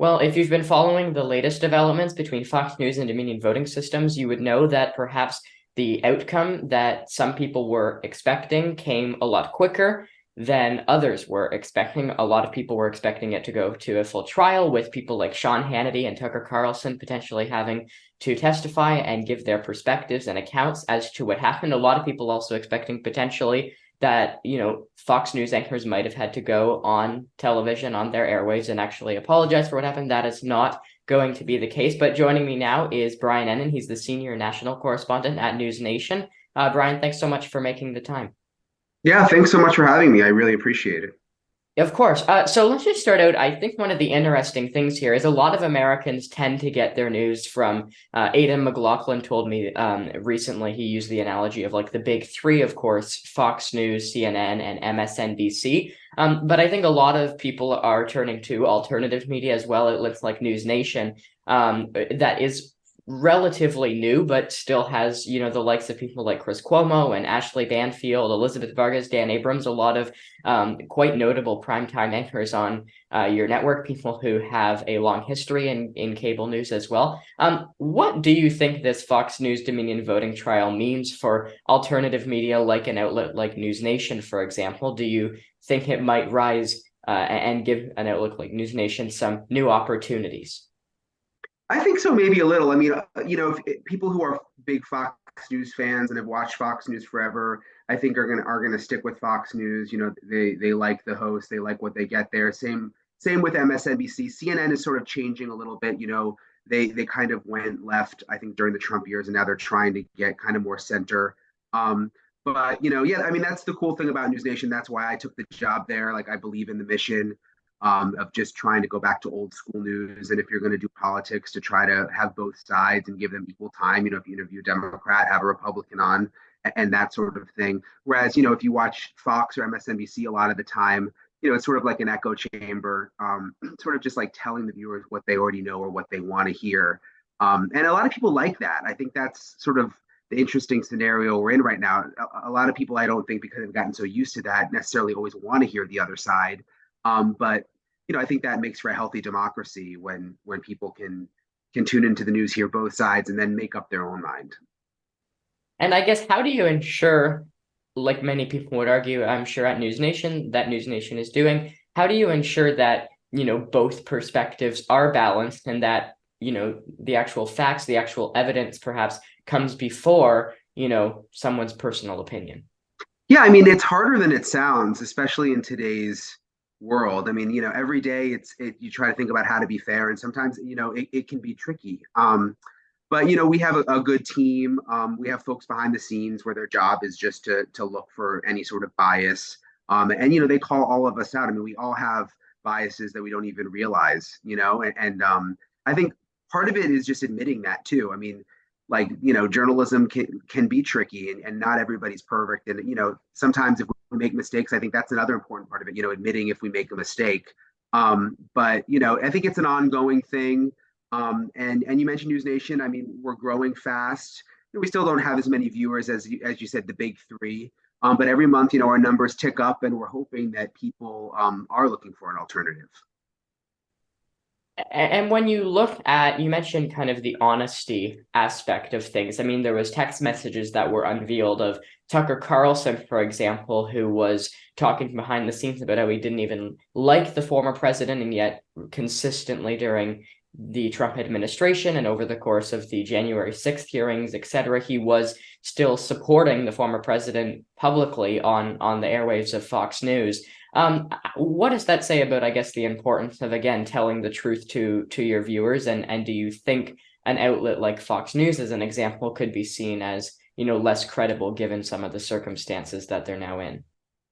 Well, if you've been following the latest developments between Fox News and Dominion voting systems, you would know that perhaps the outcome that some people were expecting came a lot quicker than others were expecting. A lot of people were expecting it to go to a full trial with people like Sean Hannity and Tucker Carlson potentially having to testify and give their perspectives and accounts as to what happened. A lot of people also expecting potentially that, Fox News anchors might have had to go on television on their airwaves and actually apologize for what happened. That is not going to be the case. But joining me now is Brian Entin. He's the senior national correspondent at NewsNation. Brian, thanks so much for making the time. Yeah, thanks so much for having me. I really appreciate it. Of course. So let's just start out. I think one of the interesting things here is a lot of Americans tend to get their news from Aidan McLaughlin told me recently. He used the analogy of like the big three, of course, Fox News, CNN, and MSNBC. But I think a lot of people are turning to alternative media as well. It looks like News Nation that is relatively new, but still has, the likes of people like Chris Cuomo and Ashley Banfield, Elizabeth Vargas, Dan Abrams, a lot of quite notable primetime anchors on your network, people who have a long history in cable news as well. What do you think this Fox News Dominion voting trial means for alternative media like an outlet like News Nation, for example? Do you think it might rise and give an outlet like News Nation some new opportunities? I think so, maybe a little. I mean, people who are big Fox News fans and have watched Fox News forever, I think are gonna stick with Fox News. They like the host, they like what they get there. Same with MSNBC. CNN is sort of changing a little bit. They kind of went left, I think, during the Trump years, and now they're trying to get kind of more center. Um, but yeah, I mean, that's the cool thing about News Nation. That's why I took the job there. Like, I believe in the mission of just trying to go back to old school news. And if you're going to do politics, to try to have both sides and give them equal time. If you interview a Democrat, have a Republican on, and that sort of thing. Whereas, if you watch Fox or MSNBC a lot of the time, it's sort of like an echo chamber, sort of just like telling the viewers what they already know or what they want to hear. And a lot of people like that. I think that's sort of the interesting scenario we're in right now. A lot of people, I don't think, because they've gotten so used to that, necessarily always want to hear the other side. But I think that makes for a healthy democracy when people can tune into the news, hear both sides, and then make up their own mind. And I guess how do you ensure, like many people would argue, I'm sure at News Nation, that News Nation is doing, how do you ensure that, both perspectives are balanced and that, the actual facts, the actual evidence perhaps comes before, someone's personal opinion? Yeah, I mean, it's harder than it sounds, especially in today's world. I mean, every day you try to think about how to be fair, and sometimes it can be tricky. But we have a good team. We have folks behind the scenes where their job is just to look for any sort of bias. And they call all of us out. I mean, we all have biases that we don't even realize. And I think part of it is just admitting that too. I mean, like, journalism can be tricky, and not everybody's perfect. And sometimes if we make mistakes, I think that's another important part of it. Admitting if we make a mistake. But I think it's an ongoing thing. And you mentioned News Nation. I mean, we're growing fast. We still don't have as many viewers as you said, the big three. But every month, our numbers tick up, and we're hoping that people are looking for an alternative. And when you look at, you mentioned kind of the honesty aspect of things. I mean, there was text messages that were unveiled of Tucker Carlson, for example, who was talking behind the scenes about how he didn't even like the former president, and yet consistently during the Trump administration and over the course of the January 6th hearings, et cetera, he was still supporting the former president publicly on the airwaves of Fox News. What does that say about, I guess, the importance of, again, telling the truth to your viewers? And do you think an outlet like Fox News, as an example, could be seen as, less credible given some of the circumstances that they're now in?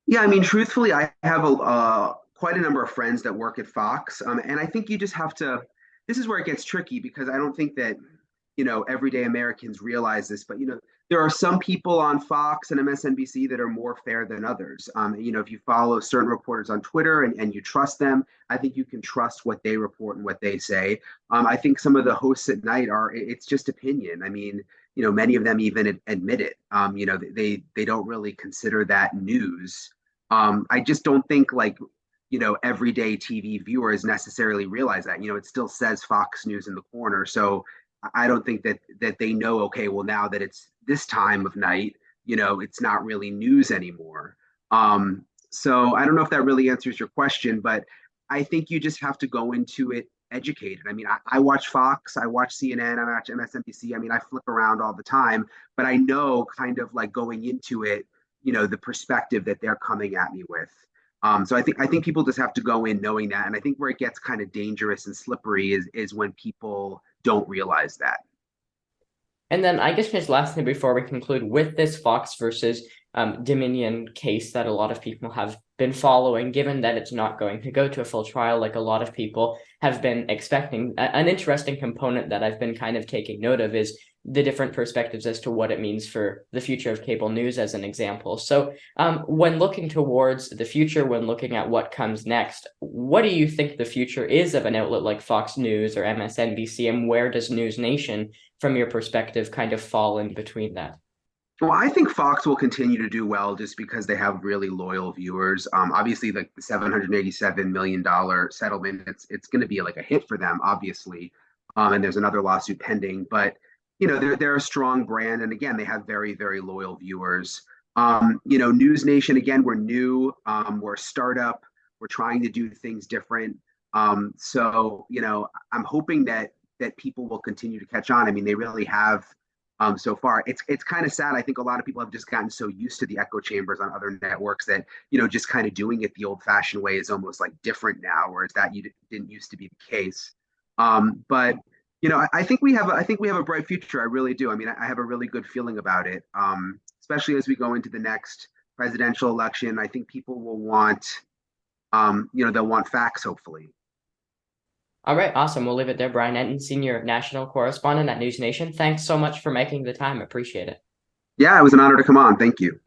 Yeah, I mean, truthfully, I have quite a number of friends that work at Fox, and I think you just have to. This is where it gets tricky because I don't think that everyday Americans realize this, but there are some people on Fox and MSNBC that are more fair than others. If you follow certain reporters on Twitter and you trust them, I think you can trust what they report and what they say. I think some of the hosts at night it's just opinion. I mean, many of them even admit it. They don't really consider that news. I just don't think, like, everyday TV viewers necessarily realize that. It still says Fox News in the corner. So I don't think that they know, okay, well, now that it's this time of night, it's not really news anymore. So I don't know if that really answers your question, but I think you just have to go into it educated. I mean, I watch Fox, I watch CNN, I watch MSNBC. I mean, I flip around all the time, but I know kind of like going into it, the perspective that they're coming at me with. So I think people just have to go in knowing that, and I think where it gets kind of dangerous and slippery is when people don't realize that. And then I guess just lastly, before we conclude with this Fox versus Dominion case that a lot of people have been following, given that it's not going to go to a full trial like a lot of people have been expecting, an interesting component that I've been kind of taking note of is the different perspectives as to what it means for the future of cable news as an example. So when looking towards the future, when looking at what comes next, what do you think the future is of an outlet like Fox News or MSNBC, and where does NewsNation, from your perspective, kind of fall in between that? Well, I think Fox will continue to do well just because they have really loyal viewers. Obviously, like the $787 million settlement, it's going to be like a hit for them, obviously. And there's another lawsuit pending, but they're a strong brand, and again, they have very very loyal viewers. News Nation, again, we're new, we're a startup, we're trying to do things different. So I'm hoping that people will continue to catch on. I mean, they really have so far. It's kind of sad. I think a lot of people have just gotten so used to the echo chambers on other networks that just kind of doing it the old-fashioned way is almost like different now, whereas that didn't used to be the case. But I think we have a bright future. I really do. I mean, I have a really good feeling about it, especially as we go into the next presidential election. I think people will want, they'll want facts, hopefully. All right, awesome. We'll leave it there. Brian Entin, Senior National Correspondent at News Nation. Thanks so much for making the time. Appreciate it. Yeah, it was an honor to come on. Thank you.